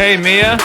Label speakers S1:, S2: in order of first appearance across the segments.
S1: Hey, Mia.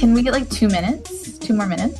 S1: Can we get like 2 minutes? 2 more minutes?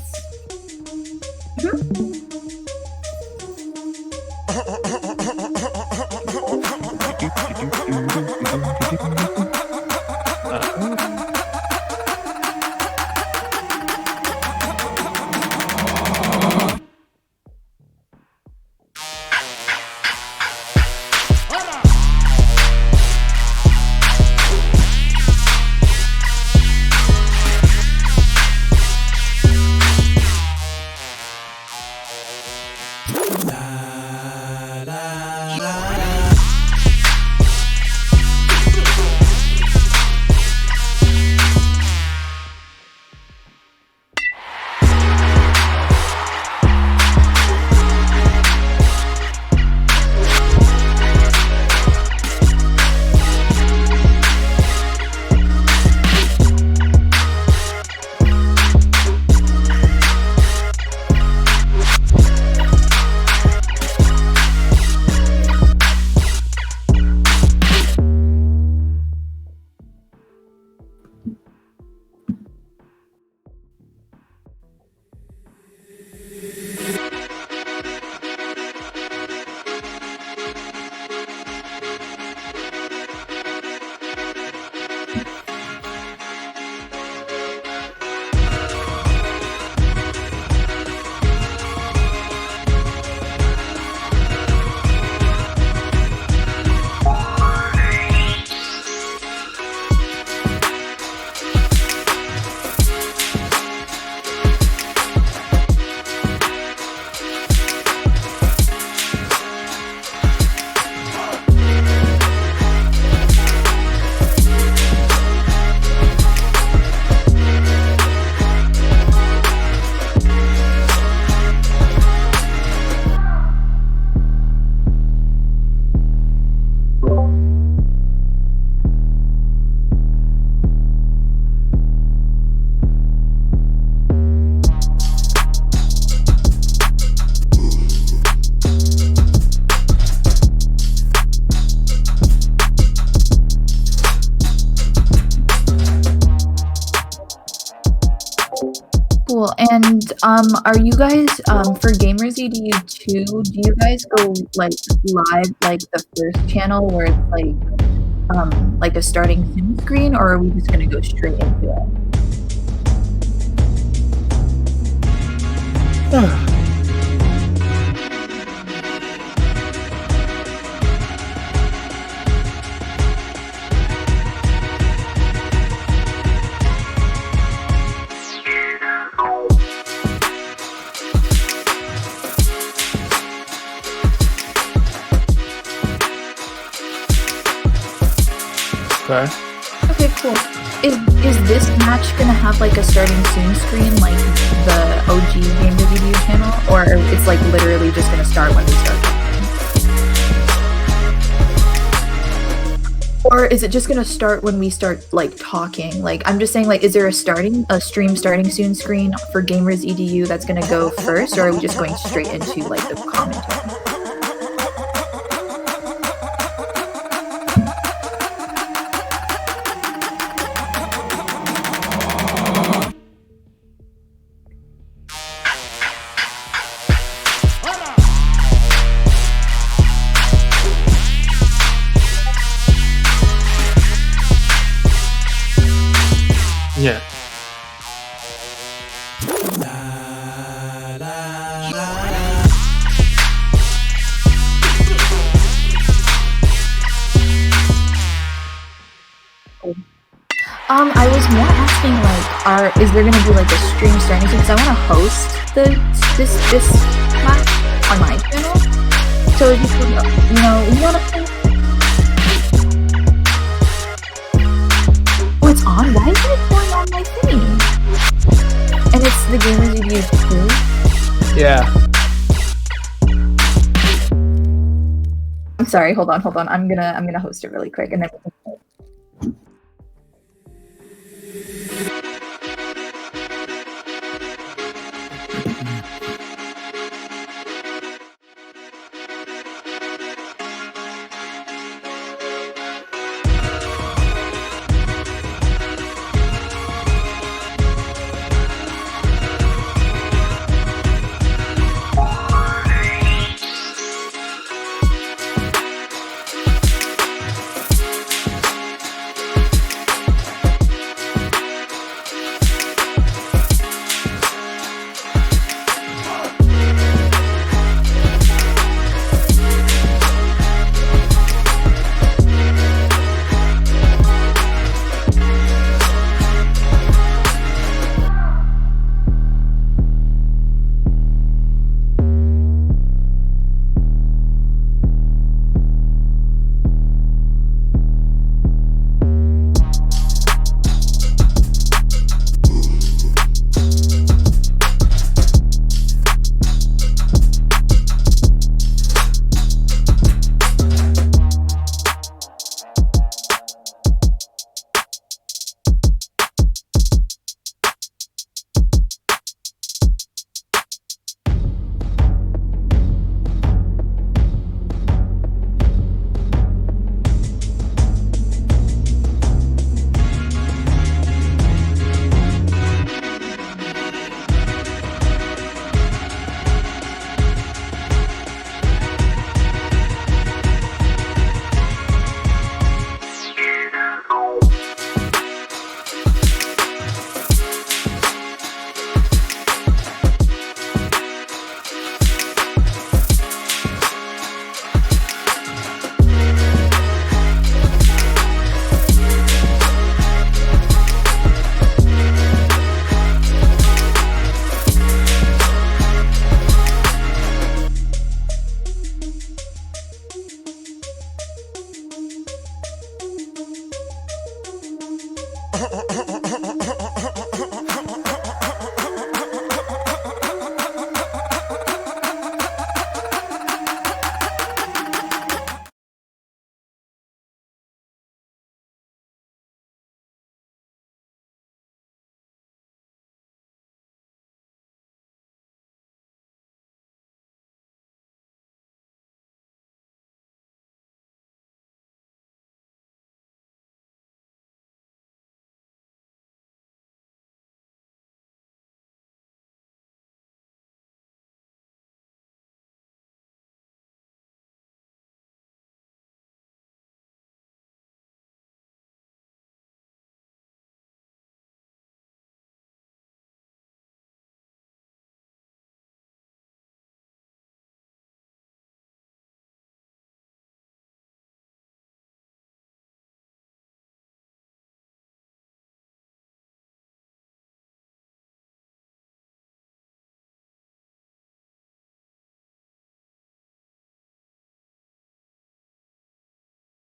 S1: Cool. And are you guys for Gamers EDU 2, do you guys go like live like the first channel where it's like a starting Zoom screen, or are we just gonna go straight into it?
S2: Okay.
S1: Okay, cool. Is this match gonna have like a starting soon screen like the OG Gamers EDU channel, or it's like literally just gonna start when we start talking? Or is it just gonna start when we start like talking? Like I'm just saying, like, is there a stream starting soon screen for Gamers EDU that's gonna go first, or are we just going straight into like the commentary?
S2: Yeah.
S1: I was more asking like, is there gonna be like a stream starting soon? Because I want to host this match on my channel. So just you want to. Oh, it's on. Why is it going on my thingy? And it's the Gamers EDU 2.
S2: Yeah.
S1: I'm sorry. Hold on. I'm gonna host it really quick, and then.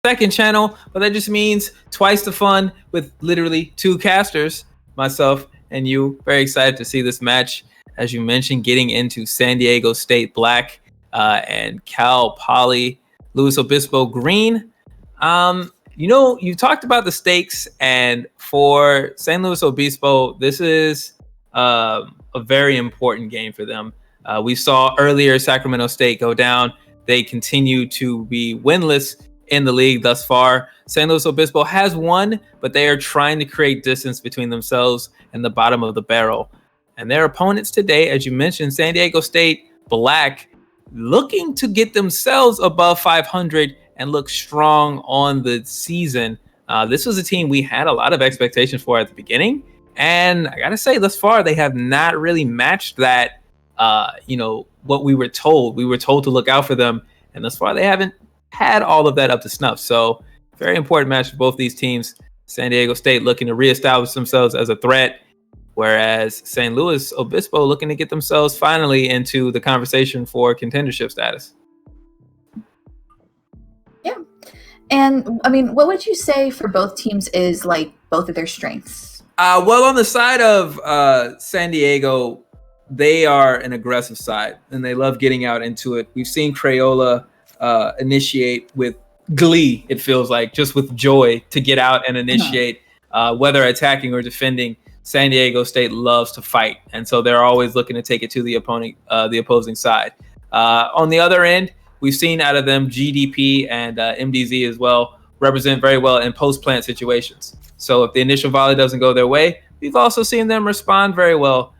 S3: second channel, but that just means twice the fun with literally 2 casters, myself and you. Very excited to see this match, as you mentioned, getting into San Diego State Black and Cal Poly Luis Obispo Green. You talked about the stakes, and for San Luis Obispo, this is a very important game for them. We saw earlier Sacramento State go down. They continue to be winless in the league thus far. San Luis Obispo has won, but they are trying to create distance between themselves and the bottom of the barrel. And their opponents today, as you mentioned, San Diego State Black, looking to get themselves above 500 and look strong on the season. This was a team we had a lot of expectations for at the beginning. And I got to say, thus far, they have not really matched that, what we were told. We were told to look out for them. And thus far, they haven't had all of that up to snuff. So very important match for both these teams. San Diego State looking to reestablish themselves as a threat, whereas San Luis Obispo looking to get themselves finally into the conversation for contendership status.
S1: Yeah. And I mean, what would you say for both teams is like both of their strengths?
S3: Well, on the side of San Diego, they are an aggressive side and they love getting out into it. We've seen Crayola initiate with glee, it feels like, just with joy to get out and initiate, whether attacking or defending. San Diego State loves to fight, and so they're always looking to take it to the opposing side. On the other end, we've seen out of them GDP and MDZ as well represent very well in post-plant situations. So if the initial volley doesn't go their way, we've also seen them respond very well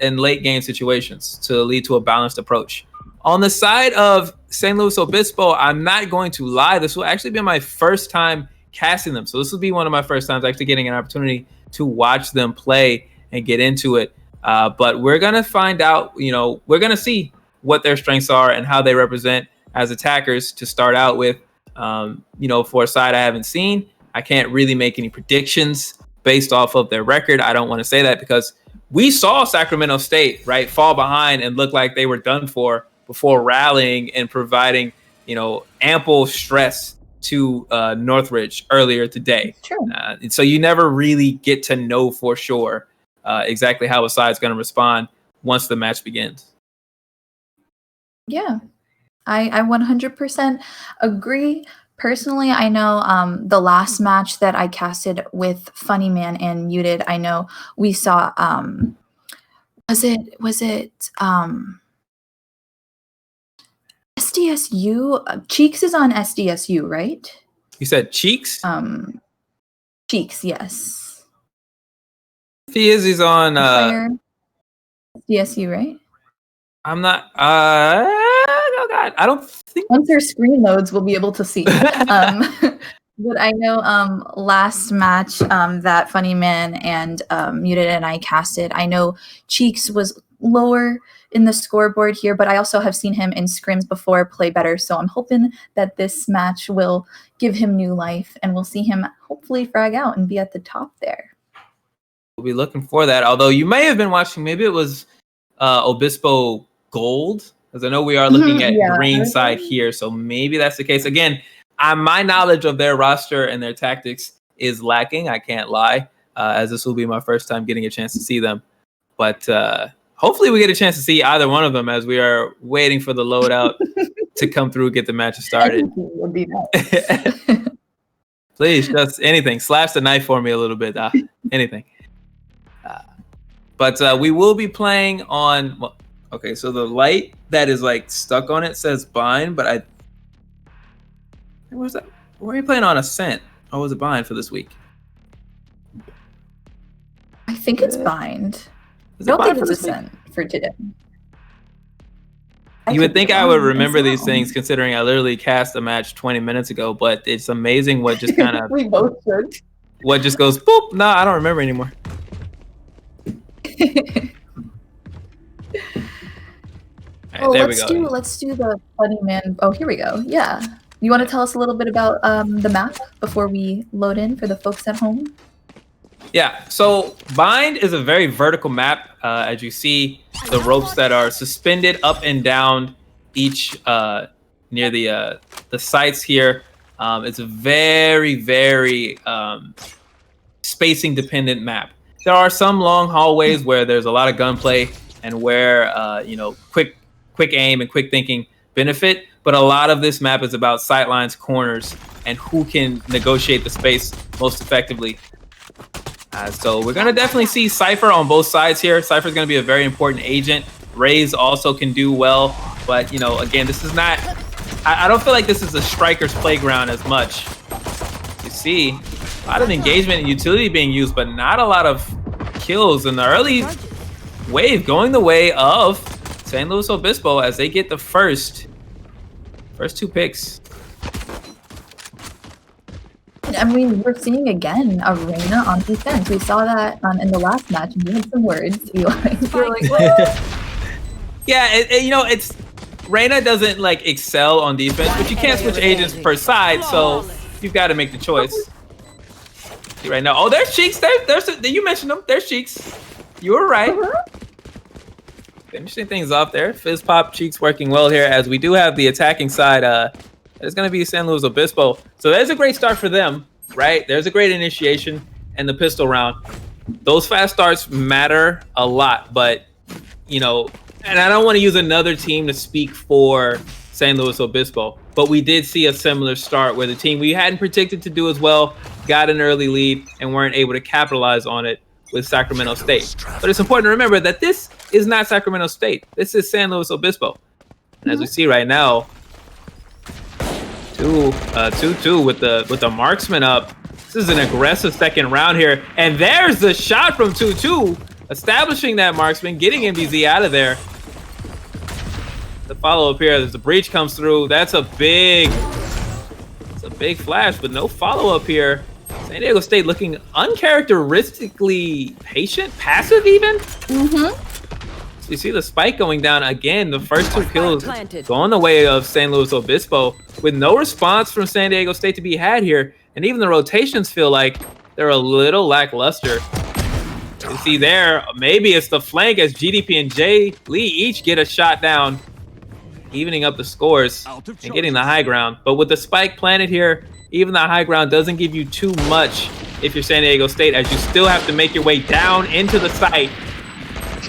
S3: in late game situations to lead to a balanced approach. On the side of San Luis Obispo, I'm not going to lie, this will actually be my first time casting them. So this will be one of my first times actually getting an opportunity to watch them play and get into it. But we're going to find out, we're going to see what their strengths are and how they represent as attackers to start out with. For a side I haven't seen, I can't really make any predictions based off of their record. I don't want to say that because we saw Sacramento State, right, fall behind and look like they were done for before rallying and providing, ample stress to Northridge earlier today. So you never really get to know for sure exactly how a side's going to respond once the match begins.
S1: Yeah, I 100% agree. Personally, I know the last match that I casted with Funny Man and Muted, I know we saw, was it SDSU? Cheeks is on SDSU, right?
S3: You said Cheeks?
S1: Cheeks, yes.
S3: He's on
S1: SDSU, right?
S3: I'm not. Oh God, I don't think.
S1: Once their screen loads, we'll be able to see. But I know last match that Funny Man and Muted and I casted, I know Cheeks was lower in the scoreboard here, but I also have seen him in scrims before play better. So I'm hoping that this match will give him new life and we'll see him hopefully frag out and be at the top there.
S3: We'll be looking for that. Although you may have been watching, maybe it was Obispo Gold, because I know we are looking at green side here. So maybe that's the case. Again, my knowledge of their roster and their tactics is lacking. I can't lie, as this will be my first time getting a chance to see them. But hopefully we get a chance to see either one of them as we are waiting for the loadout to come through, get the match started.
S1: Would be nice.
S3: Please, just anything. Slash the knife for me a little bit. Anything. But we will be playing on... Well, okay, so the light that is like stuck on it says bind, but where's that? Where are you playing on Ascent? Or was it bind for this week?
S1: I think it's bind. I don't think it's Ascent for today.
S3: You would think I would remember these things considering I literally cast a match 20 minutes ago, but it's amazing what just kind of...
S1: We both should.
S3: What just goes, boop! No, I don't remember anymore. Right,
S1: let's do the Funny Man. Oh, here we go. Yeah. You want to tell us a little bit about the map before we load in for the folks at home?
S3: Yeah, so Bind is a very vertical map. As you see, the ropes that are suspended up and down each near the sites here It's a very, very spacing dependent map. There are some long hallways where there's a lot of gunplay and where quick aim and quick thinking benefit, but a lot of this map is about sightlines, corners, and who can negotiate the space most effectively. So we're gonna definitely see Cypher on both sides here. Cypher's gonna be a very important agent. Raze also can do well, but again, this is not. I don't feel like this is a striker's playground as much. You see a lot of engagement and utility being used, but not a lot of kills in the early wave going the way of San Luis Obispo as they get the first 2 picks.
S1: I mean, we're seeing again a Reyna on defense. We saw that in the last match, and you had some words. You were like, what?
S3: Yeah, it's Reyna doesn't like excel on defense, but you can't switch agents per side, so you've got to make the choice. See right now, oh, there's Cheeks. There's you mentioned them. There's Cheeks. You were right. Finishing things off there. Fizz Pop, Cheeks working well here as we do have the attacking side. It's going to be San Luis Obispo. So there's a great start for them, right? There's a great initiation and the pistol round. Those fast starts matter a lot, but, and I don't want to use another team to speak for San Luis Obispo, but we did see a similar start where the team we hadn't predicted to do as well got an early lead and weren't able to capitalize on it with Sacramento State. But it's important to remember that this is not Sacramento State. This is San Luis Obispo. And as we see right now, 2-2 with the marksman up. This is an aggressive second round here. And there's the shot from 2-2, establishing that marksman, getting MBZ out of there. The follow-up here, as the breach comes through, that's a big flash, but no follow-up here. San Diego State looking uncharacteristically patient, passive even. So you see the spike going down again. The first 2 kills going the way of San Luis Obispo with no response from San Diego State to be had here. And even the rotations feel like they're a little lackluster. You see there, maybe it's the flank as GDP and Jay Lee each get a shot down, evening up the scores and getting the high ground. But with the spike planted here, even the high ground doesn't give you too much if you're San Diego State, as you still have to make your way down into the site.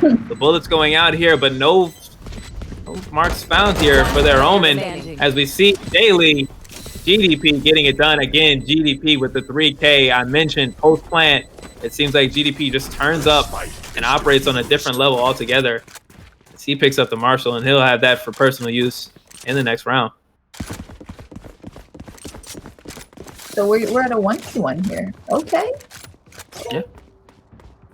S3: The bullets going out here, but no marks found here for their Omen. As we see Daily GDP getting it done again. GDP with the 3K. I mentioned post-plant. It seems like GDP just turns up and operates on a different level altogether. As he picks up the Marshall, and he'll have that for personal use in the next round.
S1: So we're at a 1-1 here. Okay.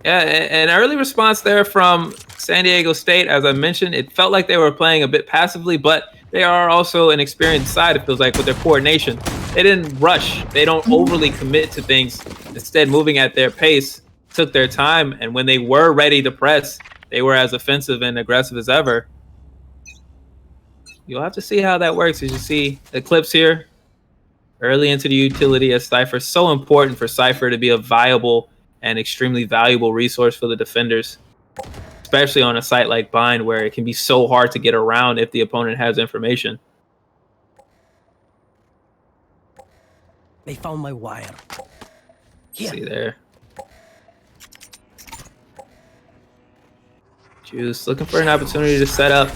S3: Yeah, an early response there from San Diego State. As I mentioned, it felt like they were playing a bit passively, but they are also an experienced side, it feels like, with their coordination. They didn't rush. They don't overly commit to things. Instead, moving at their pace, took their time, and when they were ready to press, they were as offensive and aggressive as ever. You'll have to see how that works. As you see Eclipse here, early into the utility as Cypher. So important for Cypher to be a viable and extremely valuable resource for the defenders, especially on a site like Bind where it can be so hard to get around if the opponent has information.
S4: They found my wire. Here.
S3: See there. Juice looking for an opportunity to set up.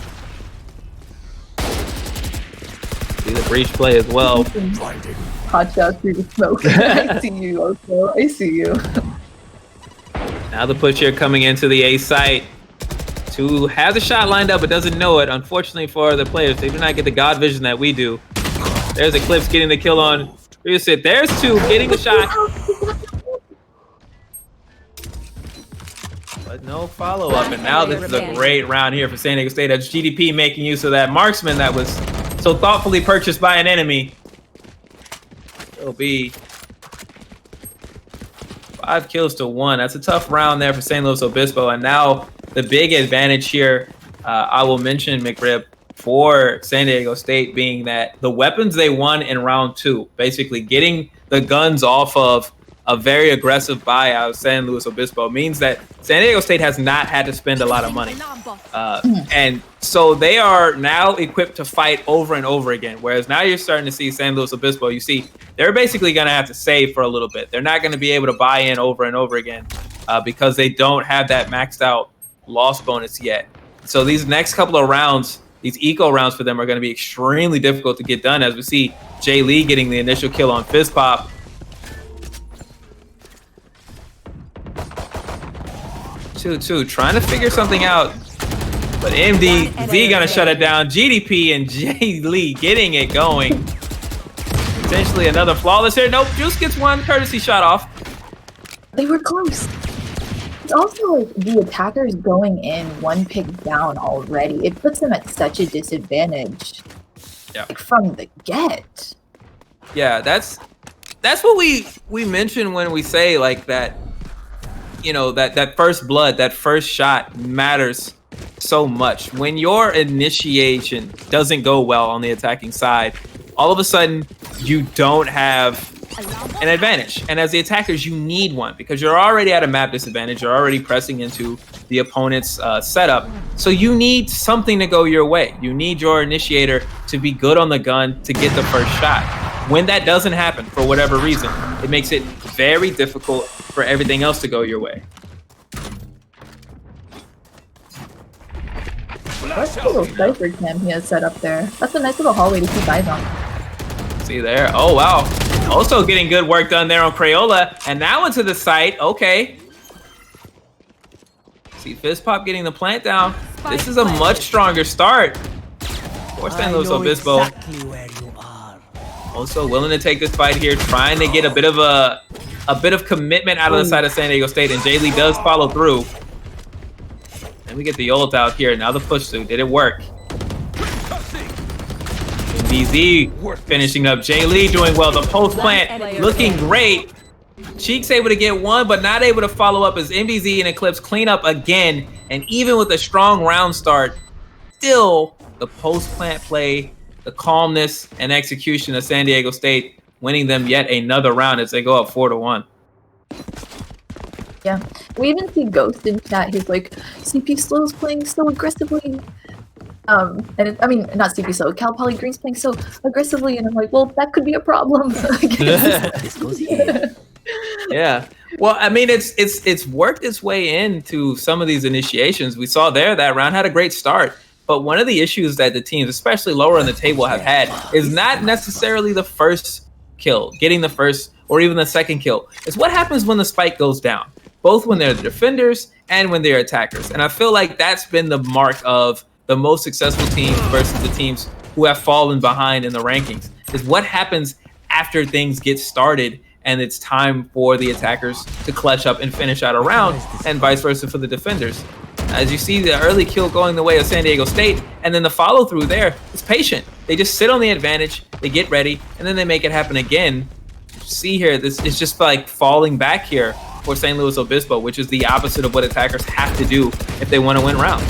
S3: See the breach play as well.
S1: Hot shot through the smoke. I see you, Oko. I see you.
S3: Now the push here coming into the A site. 2 has a shot lined up but doesn't know it. Unfortunately for the players, they do not get the God vision that we do. There's Eclipse getting the kill on Reset. There's 2 getting the shot. But no follow-up. And now this is a great round here for San Diego State. That's GDP making use of that marksman that was so thoughtfully purchased by an enemy. It'll be 5 kills to 1. That's a tough round there for San Luis Obispo. And now the big advantage here, I will mention, McRib, for San Diego State being that the weapons they won in round 2, basically getting the guns off of a very aggressive buy out of San Luis Obispo means that San Diego State has not had to spend a lot of money. And so they are now equipped to fight over and over again. Whereas now you're starting to see San Luis Obispo, you see, they're basically going to have to save for a little bit. They're not going to be able to buy in over and over again because they don't have that maxed out loss bonus yet. So these next couple of rounds, these eco rounds for them are going to be extremely difficult to get done, as we see Jay Lee getting the initial kill on Fizz Pop. 2-2, trying to figure something out. But MDZ gonna shut it down. GDP and Jay Lee getting it going. Potentially another flawless here. Nope, Juice gets one courtesy shot off.
S1: They were close. It's also like the attackers going in one pick down already. It puts them at such a disadvantage.
S3: Yeah.
S1: Like, from the get.
S3: Yeah, that's what we mention when we say like that. You know, that first blood, that first shot matters so much. When your initiation doesn't go well on the attacking side, all of a sudden you don't have an advantage. And as the attackers, you need one because you're already at a map disadvantage. You're already pressing into the opponent's setup. So you need something to go your way. You need your initiator to be good on the gun to get the first shot. When that doesn't happen, for whatever reason, it makes it very difficult for everything else to go your way.
S1: What little sniper cam he has set up there? That's a nice little hallway to keep eyes on.
S3: See there? Oh, wow. Also getting good work done there on Crayola. And now into the site. Okay. See Fizz Pop getting the plant down. This is a much stronger start for San Luis Obispo.
S4: Exactly where you are.
S3: Also willing to take this fight here, trying to get a bit of commitment out of the side of San Diego State, and Jay Lee does follow through. And we get the ult out here. Now the push through. Did it work? BZ finishing up. Jay Lee doing well. The post plant looking great. Cheek's able to get one, but not able to follow up as MBZ and Eclipse clean up again. And even with a strong round start, still the post plant play, the calmness and execution of San Diego State, winning them yet another round as they go up 4-1.
S1: Yeah, we even see Ghost in chat. He's like, CP Slow's playing so aggressively. I mean, not CP Slow, Cal Poly Green's playing so aggressively, and I'm like, well, that could be a problem.
S4: This goes here.
S3: Yeah. Well, I mean, it's worked its way into some of these initiations. We saw there that round had a great start. But one of the issues that the teams, especially lower on the table, have had is not necessarily the first kill, getting the first or even the second kill. It's what happens when the spike goes down, both when they're the defenders and when they're attackers. And I feel like that's been the mark of the most successful teams versus the teams who have fallen behind in the rankings, is what happens after things get started and it's time for the attackers to clutch up and finish out a round, and vice versa for the defenders. As you see the early kill going the way of San Diego State, and then the follow through there is patient. They just sit on the advantage, they get ready, and then they make it happen again. See here, this is just like falling back here for San Luis Obispo, which is the opposite of what attackers have to do if they want to win rounds.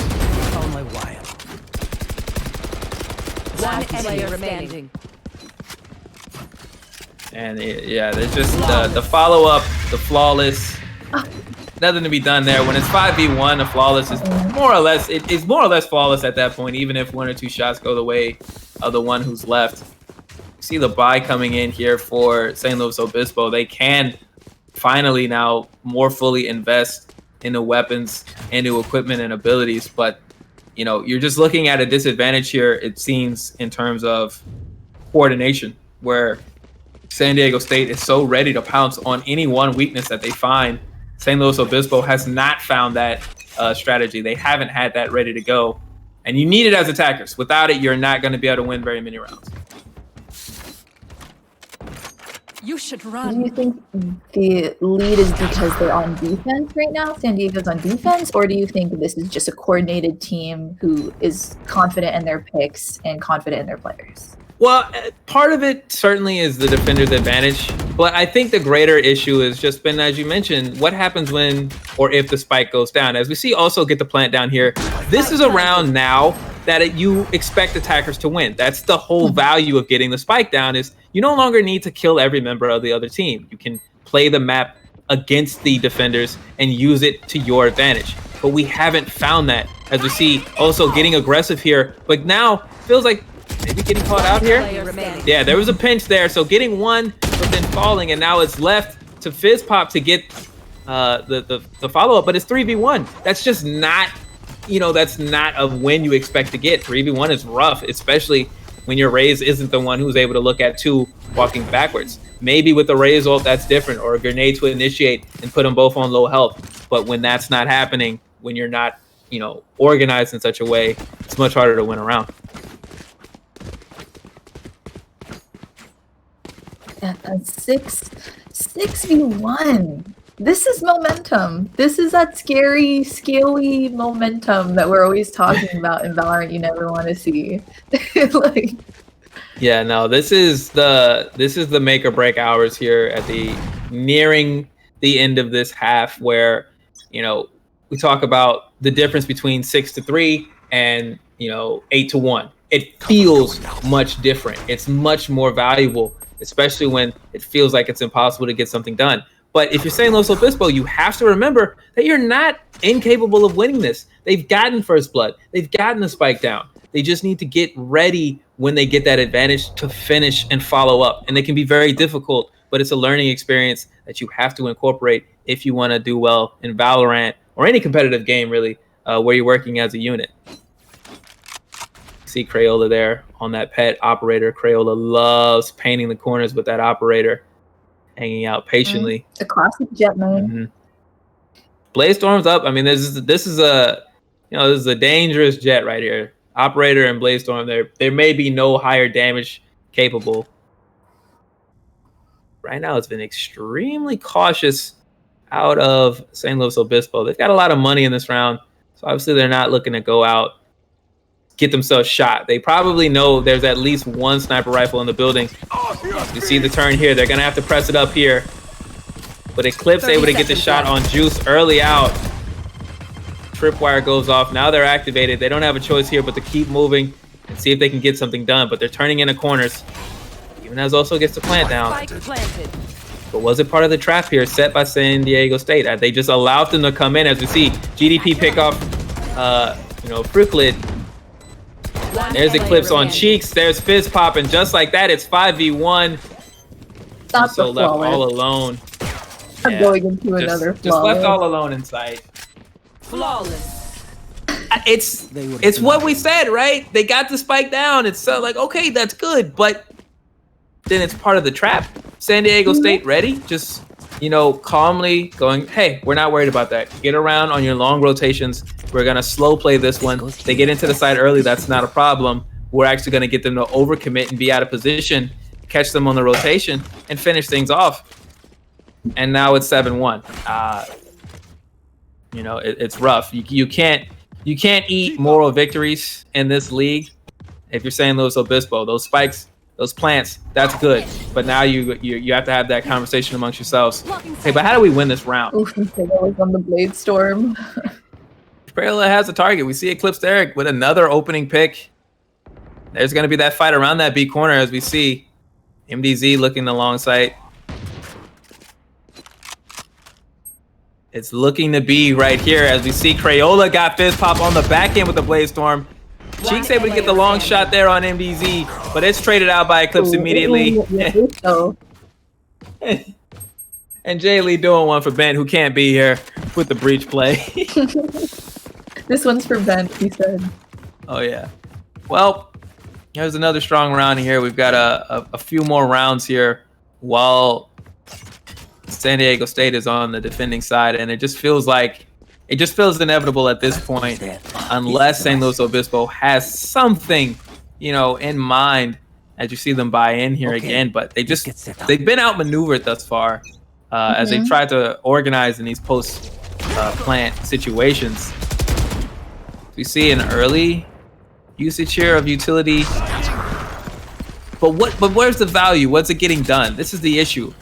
S4: Found my wire.
S5: One enemy remaining.
S3: And yeah, there's just the follow-up, the flawless. Nothing to be done there. When it's 5v1, the flawless is more or less, it is more or less flawless at that point, even if one or two shots go the way of the one who's left. See the buy coming in here for San Luis Obispo. They can finally now more fully invest into weapons, into equipment and abilities. But, you know, you're just looking at a disadvantage here, it seems, in terms of coordination, where San Diego State is so ready to pounce on any one weakness that they find. San Luis Obispo has not found that strategy. They haven't had that ready to go. And you need it as attackers. Without it, you're not going to be able to win very many rounds.
S5: You should
S1: Do
S5: run.
S1: you think the lead is because they're on defense right now? San Diego's on defense? Or do you think this is just a coordinated team who is confident in their picks and confident in their players?
S3: Well, part of it certainly is the defender's advantage, but I think the greater issue has just been, as you mentioned, what happens when or if the spike goes down. As we see also get the plant down here, this is a round now that you expect attackers to win. That's the whole value of getting the spike down, is you no longer need to kill every member of the other team. You can play the map against the defenders and use it to your advantage. But we haven't found that, as we see also getting aggressive here. But now feels like maybe getting caught out here. Yeah, there was a pinch there. So getting one, but then falling, and now it's left to Fizz Pop to get the follow-up. But it's 3v1. That's just not, that's not a win you expect to get. 3v1 is rough, especially when your Raze isn't the one who's able to look at two walking backwards. Maybe with the Raze ult, that's different, or a grenade to initiate and put them both on low health. But when that's not happening, when you're not, organized in such a way, it's much harder to win around.
S1: Yeah, that's 6v1. This is momentum. This is that scary, scaly momentum that we're always talking about in Valorant. You never want to see.
S3: Yeah, no, this is the make or break hours here at the nearing the end of this half, where we talk about the difference between 6-3 and 8-1. It feels much different. It's much more valuable, especially when it feels like it's impossible to get something done. But if you're saying Los Obispo, you have to remember that you're not incapable of winning this. They've gotten first blood. They've gotten the spike down. They just need to get ready when they get that advantage to finish and follow up. And it can be very difficult, but it's a learning experience that you have to incorporate if you want to do well in Valorant or any competitive game, really, where you're working as a unit. See Crayola there on that pet operator. Crayola loves painting the corners with that operator, hanging out patiently.
S1: A classic jet man.
S3: Blaze Storm's up. I mean, this is a dangerous jet right here. Operator and Blaze Storm. There may be no higher damage capable. Right now, it's been extremely cautious out of San Luis Obispo. They've got a lot of money in this round, so obviously they're not looking to go out, get themselves shot. They probably know there's at least one sniper rifle in the building. You see the turn here. They're going to have to press it up here. But Eclipse able to get the shot on Juice early out. Tripwire goes off. Now they're activated. They don't have a choice here but to keep moving and see if they can get something done. But they're turning into corners. Even as also gets the plant down. But was it part of the trap here set by San Diego State? They just allowed them to come in, as we see GDP pick off, Fruitlet. There's Eclipse on Cheeks. There's Fizz Pop, and just like that, it's 5v1.
S1: Stop
S3: So
S1: the
S3: left
S1: flawless.
S3: all alone.
S1: I'm going into another
S3: Just
S1: flawless.
S3: left all alone in sight.
S5: Flawless.
S3: It's what we said, right? They got the spike down. It's like, okay, that's good, but then it's part of the trap. San Diego State ready? Just, calmly going, hey, we're not worried about that. Get around on your long rotations. We're going to slow play this one. They get into the side early. That's not a problem. We're actually going to get them to overcommit and be out of position, catch them on the rotation, and finish things off. And now it's 7-1. It's rough. You can't eat moral victories in this league. If you're saying Luis Obispo, those spikes, those plants, that's good. But now you have to have that conversation amongst yourselves. Hey, but how do we win this round?
S1: Oof, that was on the Blade Storm.
S3: Crayola has a target. We see Eclipse Derek with another opening pick. There's going to be that fight around that B corner, as we see MDZ looking alongside. It's looking to be right here, as we see Crayola got Fizz Pop on the back end with the Blaze Storm. Cheeks able to get the long shot there on MDZ, but it's traded out by Eclipse immediately. And Jay Lee doing one for Ben, who can't be here with the breach play.
S1: This one's for Ben, he said.
S3: Oh, yeah. Well, here's another strong round here. We've got a few more rounds here while San Diego State is on the defending side, and it just feels inevitable at this point, unless San Luis Obispo has something, in mind, as you see them buy in here again. But they've been outmaneuvered thus far, as they try to organize in these post plant situations. We see an early usage here of utility, but where's the value? What's it getting done? This is the issue.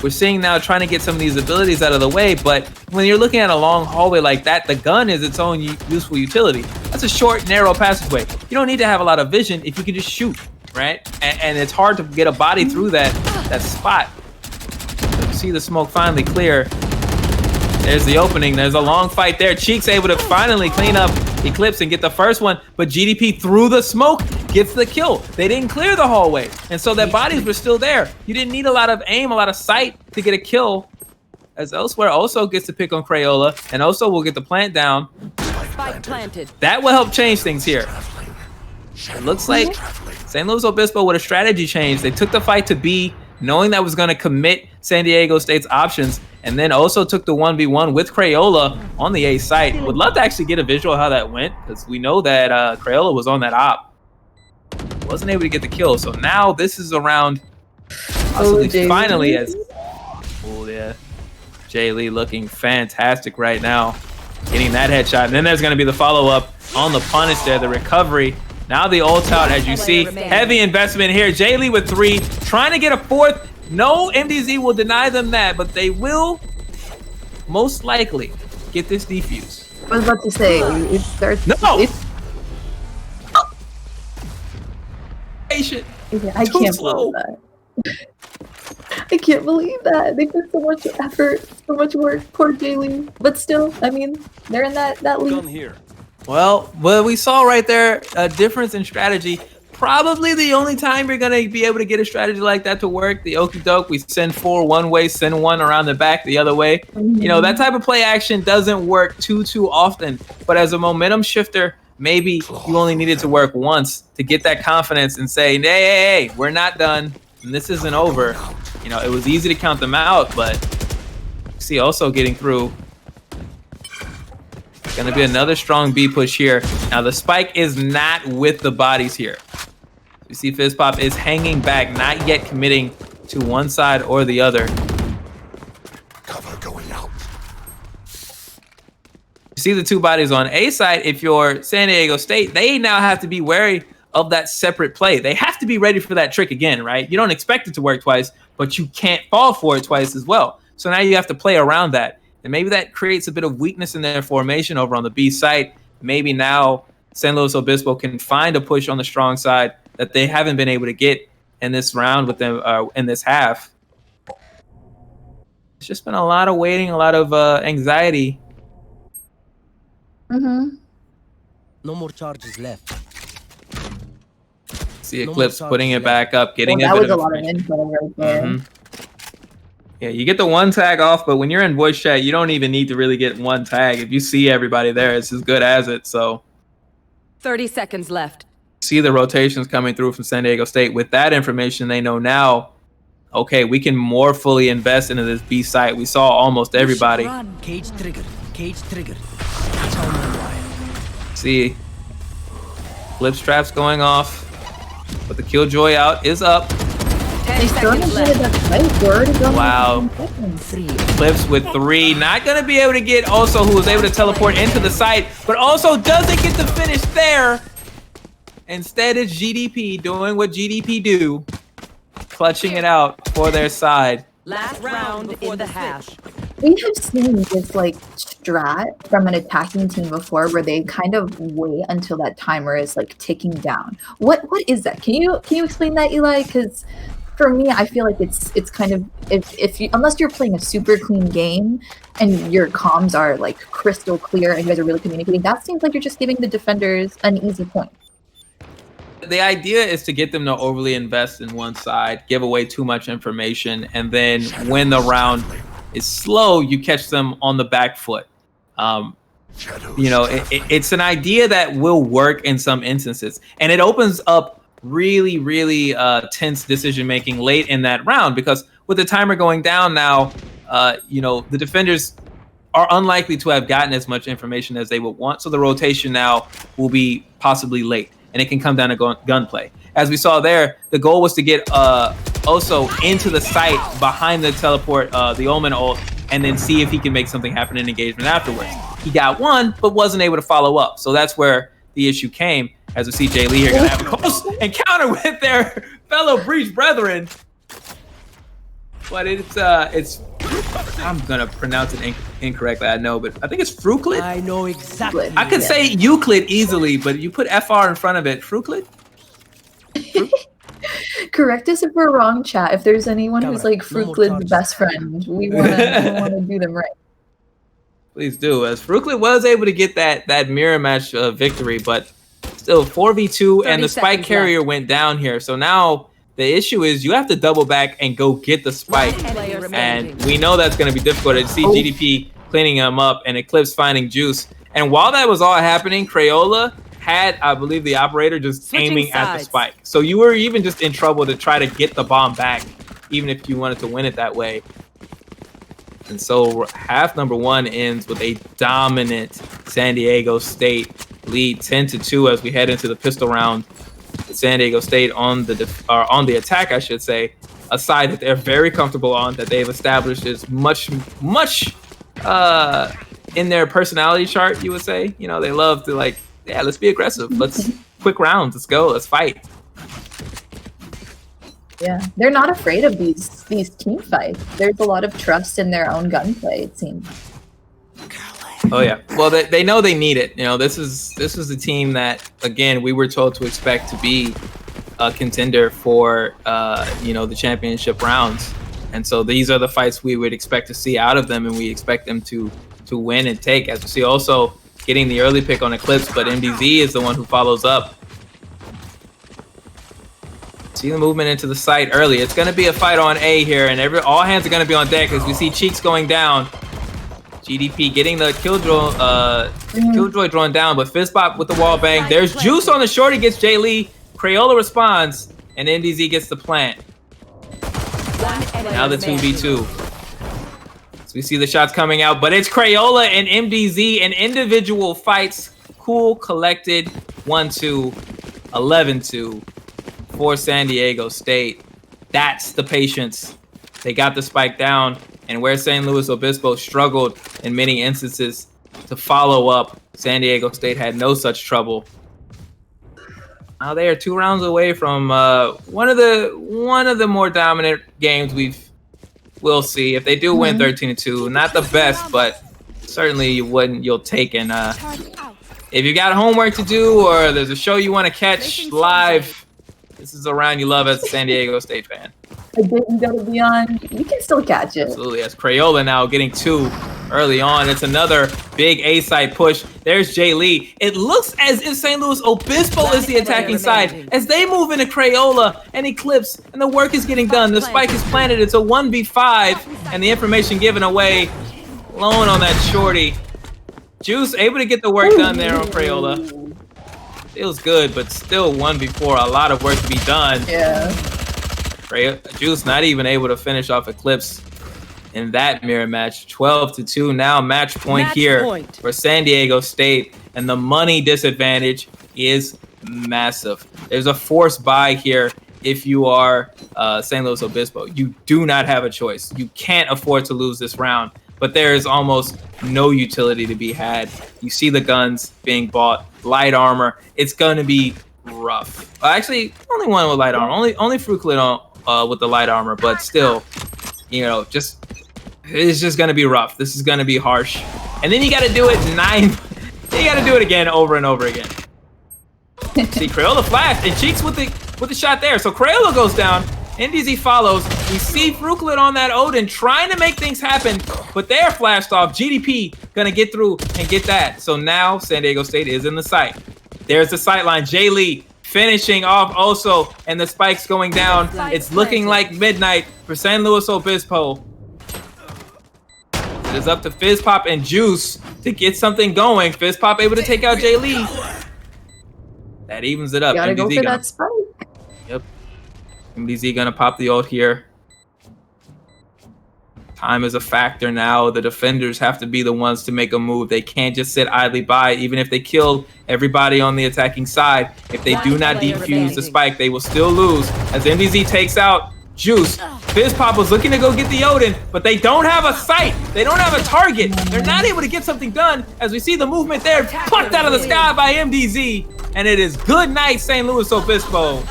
S3: We're seeing now trying to get some of these abilities out of the way, but when you're looking at a long hallway like that, the gun is its own useful utility. That's a short, narrow passageway. You don't need to have a lot of vision if you can just shoot, right? And it's hard to get a body through that spot. see the smoke finally clear. There's the opening. There's a long fight there. Cheek's able to finally clean up Eclipse and get the first one, but GDP through the smoke gets the kill. They didn't clear the hallway, and so their bodies were still there. You didn't need a lot of aim, a lot of sight to get a kill. As Elsewhere also gets to pick on Crayola, and also will get the plant down.
S5: Spike planted.
S3: That will help change things here. It looks like San Luis Obispo with a strategy change. They took the fight to B, knowing that was going to commit San Diego State's options, and then also took the 1v1 with Crayola on the A site. Would love to actually get a visual how that went, because we know that Crayola was on that op. Wasn't able to get the kill, so now this is around finally as... Oh, yeah. Jay Lee looking fantastic right now. Getting that headshot, and then there's going to be the follow-up on the punish there, the recovery. Now the ult out, as you see. Heavy investment here. Jay Lee with 3, trying to get a 4th. No, MDZ will deny them that, but they will most likely get this defuse.
S1: I was about to say, it starts...
S3: No!
S1: Oh.
S3: Patient.
S1: Yeah, I can't believe that. I can't believe that. They put so much effort, so much work. Poor Jaylee. But still, I mean, they're in that league.
S4: Come here.
S3: Well, we saw right there a difference in strategy. Probably the only time you're going to be able to get a strategy like that to work. The okie doke, we send 4 one way, send 1 around the back the other way. You know, that type of play action doesn't work too often. But as a momentum shifter, maybe you only needed to work once to get that confidence and say, hey, we're not done. And this isn't over. You know, it was easy to count them out, but see also getting through. Gonna be another strong B push here. Now the spike is not with the bodies here. You see Fizzpop is hanging back, not yet committing to one side or the other.
S6: Cover going out.
S3: You see the 2 bodies on A side. If you're San Diego State, they now have to be wary of that separate play. They have to be ready for that trick again, right? You don't expect it to work twice, but you can't fall for it twice as well. So now you have to play around that. And maybe that creates a bit of weakness in their formation over on the B site. Maybe now San Luis Obispo can find a push on the strong side that they haven't been able to get in this round with them in this half. It's just been a lot of waiting, a lot of anxiety.
S1: Mm-hmm.
S4: No more charges left.
S3: See Eclipse putting it back up, getting
S1: Well,
S3: a
S1: that
S3: bit
S1: was
S3: of
S1: a lot of info right there.
S3: Yeah, you get the 1 tag off, but when you're in voice chat, you don't even need to really get 1 tag. If you see everybody there, it's as good as it. So
S5: 30 seconds left.
S3: see the rotations coming through from San Diego State. With that information, they know now, okay, we can more fully invest into this B site. We saw almost everybody.
S4: Cage trigger. Cage trigger. That's how my wire.
S3: See, flip straps going off, but the Killjoy out is up.
S5: 10 seconds left.
S3: Wow. Clips with 3. Not going to be able to get also who was able to teleport into the site, but also doesn't get to finish there. Instead, it's GDP doing what GDP do, clutching it out for their side.
S5: Last round in the half.
S1: We have seen this like strat from an attacking team before where they kind of wait until that timer is like ticking down. What is that? Can you explain that, Eli? Because for me, I feel like it's kind of if you, unless you're playing a super clean game and your comms are like crystal clear and you guys are really communicating, that seems like you're just giving the defenders an easy point.
S3: The idea is to get them to overly invest in one side, give away too much information, and then when the round is slow, you catch them on the back foot. You know, it's an idea that will work in some instances, and it opens up really tense decision making late in that round, because with the timer going down now, you know, the defenders are unlikely to have gotten as much information as they would want, so the rotation now will be possibly late, and it can come down to gunplay. As we saw there, the goal was to get Oso into the site behind the teleport, the Omen ult, and then see if he can make something happen in engagement afterwards. He got 1, but wasn't able to follow up, so that's where the issue came. As we see Jay Lee here gonna have a close encounter with their fellow Breach brethren. But it's I'm gonna pronounce it incorrectly, I know, but I think it's Fruclid.
S4: I know exactly.
S3: I could say Euclid easily, but you put FR in front of it. Fruclid?
S1: Correct us if we're wrong, chat. If there's anyone who's
S4: Camera,
S1: like
S4: no more
S1: Fruitlid's
S4: charges.
S1: best friend, we wanna do them right.
S3: Please do, as Fruitlid was able to get that mirror match victory, but still 4v2, and
S5: 30
S3: the spike
S5: seconds
S3: carrier
S5: left.
S3: went down here. So now the issue is you have to double back and go get the spike,
S5: Player
S3: and
S5: remaining.
S3: we know that's going to be difficult. I see GDP cleaning him up and Eclipse finding Juice. And while that was all happening, Crayola had, I believe, the operator just
S5: Switching
S3: aiming at the
S5: sides.
S3: spike. So you were even just in trouble to try to get the bomb back, even if you wanted to win it that way. And so half number one ends with a dominant San Diego State lead, 10-2, as we head into the pistol round. San Diego State on the attack, I should say, a side that they're very comfortable on, that they've established is much in their personality chart, you would say. You know, they love to, like, yeah, let's be aggressive. Let's quick rounds. Let's go. Let's fight.
S1: Yeah, they're not afraid of these team fights. There's a lot of trust in their own gunplay, it seems.
S3: Oh yeah. Well, they know they need it. You know, this is a team that, again, we were told to expect to be a contender for you know, the championship rounds. And so these are the fights we would expect to see out of them, and we expect them to win and take. As we see, also getting the early pick on Eclipse, but MDZ is the one who follows up. See the movement into the site early. It's going to be a fight on A here, and all hands are going to be on deck as we see Cheeks going down. GDP getting the Killjoy drawn down, but Fizzbop with the wall bang. There's Juice on the shorty, gets Jay Lee. Crayola responds, and MDZ gets the plant. Now the 2v2. So we see the shots coming out, but it's Crayola and MDZ in individual fights. Cool, collected, 1-2, 11-2 for San Diego State. That's the patience. They got the spike down, and where San Luis Obispo struggled in many instances to follow up, San Diego State had no such trouble. Now they are 2 rounds away from one of the more dominant games we'll see. If they do win 13-2, not the best, but certainly you'll take. And if you got homework to do or there's a show you want to catch live, this is a round you love as a San Diego State fan.
S1: I didn't go to Beyond. You can still catch it.
S3: Absolutely. As Crayola now getting 2 early on. It's another big A-side push. There's Jay Lee. It looks as if St. Louis Obispo is the attacking side. As they move into Crayola and Eclipse, and the work is getting done. The spike is planted. It's a 1v5, and the information given away. Lone on that shorty. Juice able to get the work done there on Crayola. Feels good, but still 1v4. A lot of work to be done.
S1: Yeah.
S3: Juice not even able to finish off Eclipse in that mirror match. 12-2 now, match point here for San Diego State, and the money disadvantage is massive. There's a forced buy here if you are San Luis Obispo. You do not have a choice. You can't afford to lose this round, but there is almost no utility to be had. You see the guns being bought, light armor. It's going to be rough. Actually, only one with light armor. Only Fruitclit with the light armor, but still, you know, it's just gonna be rough. This is gonna be harsh, and then you got to do it you got to do it again over and over again. See Crayola flash and Cheeks with the shot there. So Crayola goes down. NDZ follows. We see Fruitclit on that Odin trying to make things happen, but they're flashed off. GDP gonna get through and get that. So now San Diego State is in the sight. There's the sight line. Jay Lee finishing off also, and the spike's going down. It's looking like midnight for San Luis Obispo. It is up to Fizzpop and Juice to get something going. Fizzpop able to take out Jay Lee. That evens it up.
S1: You gotta go for that spike.
S3: Yep. MDZ gonna pop the ult here. Time is a factor now. The defenders have to be the ones to make a move. They can't just sit idly by. Even if they kill everybody on the attacking side, if they do not defuse the spike, they will still lose. As MDZ takes out Juice, Fizzpop was looking to go get the Odin, but they don't have a sight. They don't have a target. They're not able to get something done. As we see the movement there, plucked out of the sky by MDZ. And it is good night, St. Luis Obispo.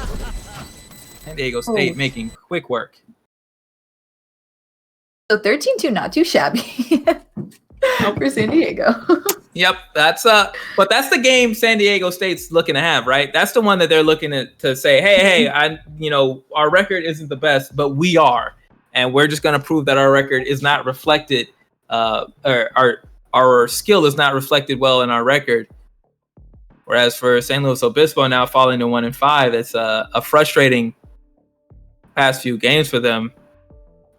S3: San Diego State making quick work.
S1: So 13-2, not too shabby for San Diego.
S3: Yep, but that's the game San Diego State's looking to have, right? That's the one that they're looking to say, hey, our record isn't the best, but we are, and we're just going to prove that our record is not reflected, or our skill is not reflected well in our record. Whereas for San Luis Obispo now falling to 1-5, it's a frustrating past few games for them.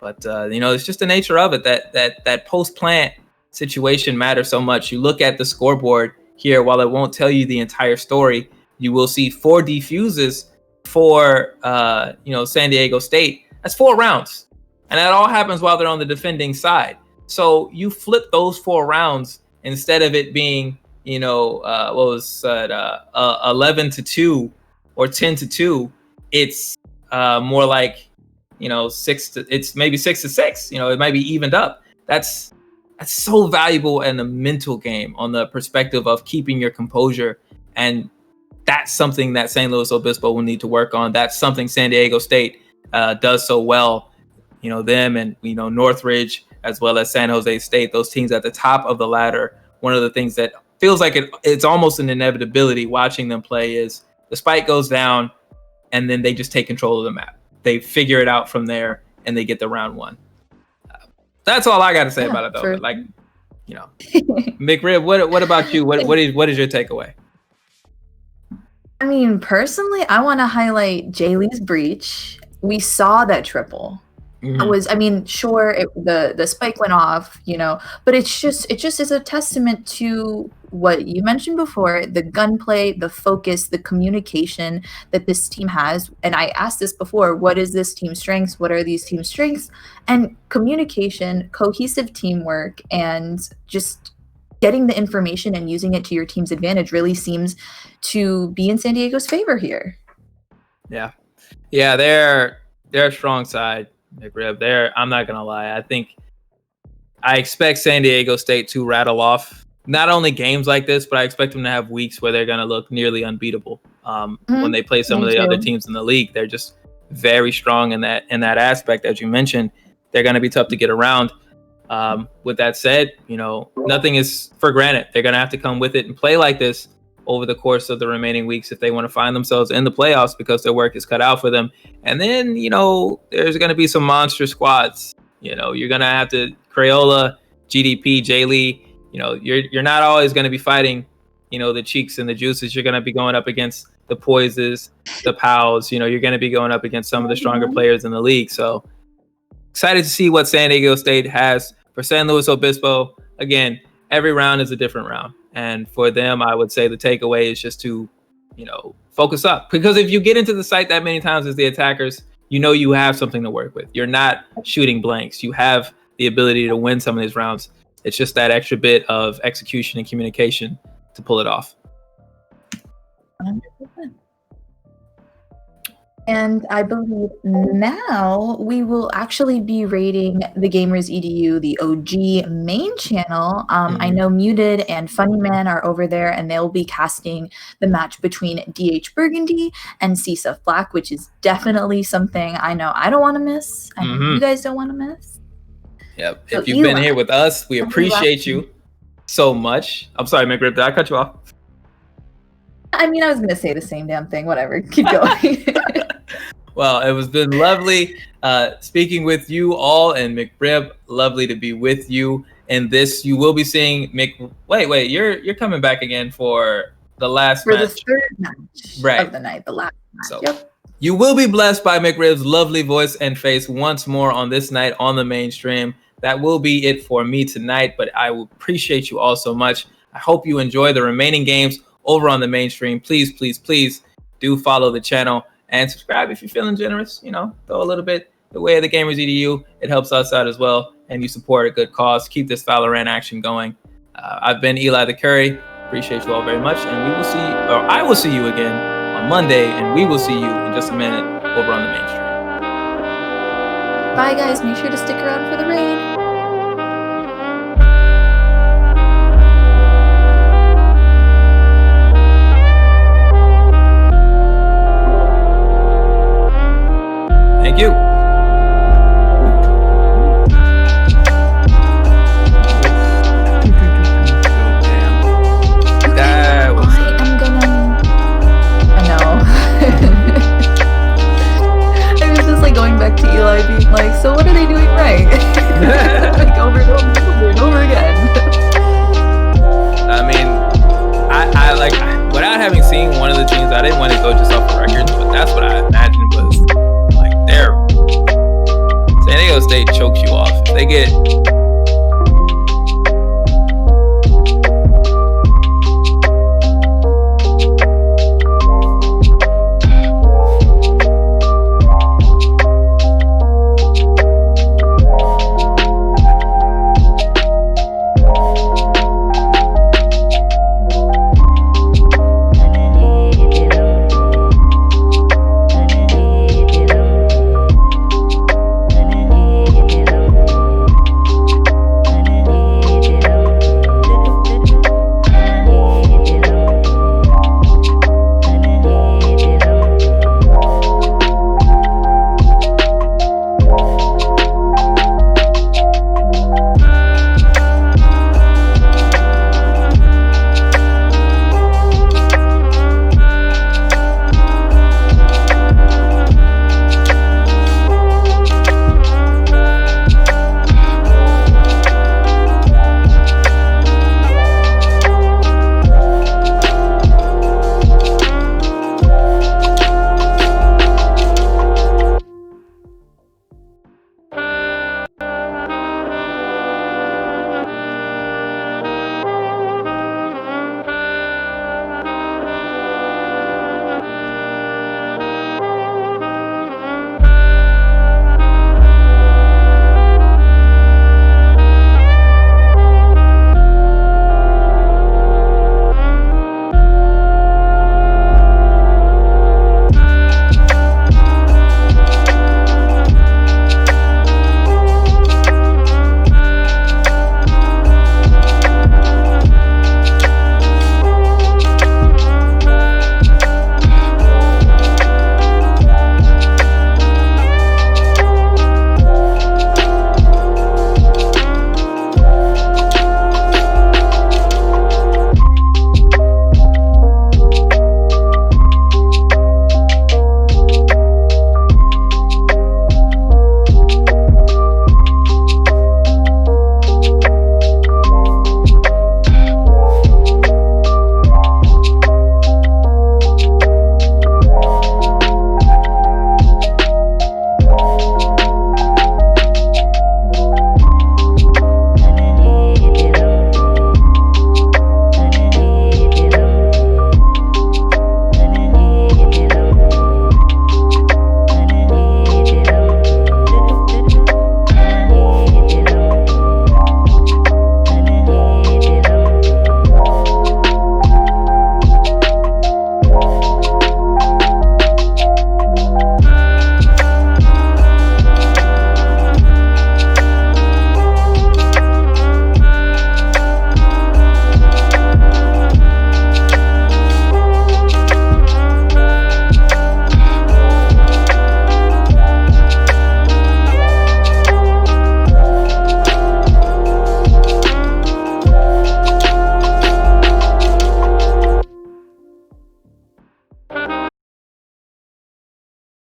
S3: But it's just the nature of it that post-plant situation matters so much. You look at the scoreboard here, while it won't tell you the entire story, you will see 4 defuses for San Diego State. That's 4 rounds, and that all happens while they're on the defending side. So you flip those 4 rounds instead of it being 11-2 or 10-2. It's more like 6-6. It might be evened up. That's so valuable in the mental game on the perspective of keeping your composure. And that's something that San Luis Obispo will need to work on. That's something San Diego State does so well. Them and, Northridge, as well as San Jose State, those teams at the top of the ladder. One of the things that feels like it's almost an inevitability watching them play is the spike goes down and then they just take control of the map. They figure it out from there and they get the round 1. That's all I got to say about it, though.
S1: Sure.
S3: But McRib, what about you? What is your takeaway?
S1: I mean, personally, I want to highlight Jaylee's breach. We saw that triple.
S3: Mm-hmm.
S1: Sure, the spike went off, but it just is a testament to what you mentioned before, the gunplay, the focus, the communication that this team has. And I asked this before, what is this team's strengths? What are these team's strengths? And communication, cohesive teamwork, and just getting the information and using it to your team's advantage really seems to be in San Diego's favor here.
S3: Yeah, they're a strong side, McRib. I'm not gonna lie. I expect San Diego State to rattle off not only games like this, but I expect them to have weeks where they're gonna look nearly unbeatable. When they play some of the other teams in the league, they're just very strong in that aspect. As you mentioned, they're gonna be tough to get around. With that said, nothing is for granted. They're gonna have to come with it and play like this over the course of the remaining weeks if they want to find themselves in the playoffs, because their work is cut out for them. And then, there's going to be some monster squads. You're going to have to Crayola, GDP, Jaylee. You're not always going to be fighting, the Cheeks and the Juices. You're going to be going up against the Poises, the Pows. You're going to be going up against some of the stronger players in the league. So excited to see what San Diego State has for San Luis Obispo. Again, every round is a different round. And for them, I would say the takeaway is just to, focus up. Because if you get into the site that many times as the attackers, you have something to work with. You're not shooting blanks. You have the ability to win some of these rounds. It's just that extra bit of execution and communication to pull it off.
S1: 100%. And I believe now we will actually be rating the Gamers EDU, the OG main channel. I know Muted and Funny Man are over there, and they'll be casting the match between DH Burgundy and CSUF Black, which is definitely something I know I don't want to miss. I know you guys don't want to miss.
S3: Yep.
S1: So
S3: if you've been here with us, we appreciate you so much. I'm sorry, McRib, did I cut you off?
S1: I was going to say the same damn thing. Whatever. Keep going.
S3: Well, it has been lovely speaking with you all, and McRib, lovely to be with you in this. You will be seeing Wait, you're coming back again for the last match.
S1: For the third match of the night, the last match.
S3: So,
S1: yep.
S3: You will be blessed by McRib's lovely voice and face once more on this night on the mainstream. That will be it for me tonight, but I will appreciate you all so much. I hope you enjoy the remaining games over on the mainstream. Please, please, please do follow the channel and subscribe if you're feeling generous. Throw a little bit the way of the Gamers EDU. It helps us out as well, and you support a good cause. Keep this Valorant action going. I've been Eli the Curry. Appreciate you all very much, and I will see you again on Monday, and we will see you in just a minute over on the mainstream.
S1: Bye, guys. Make sure to stick around for the raid.
S3: Thank you. They get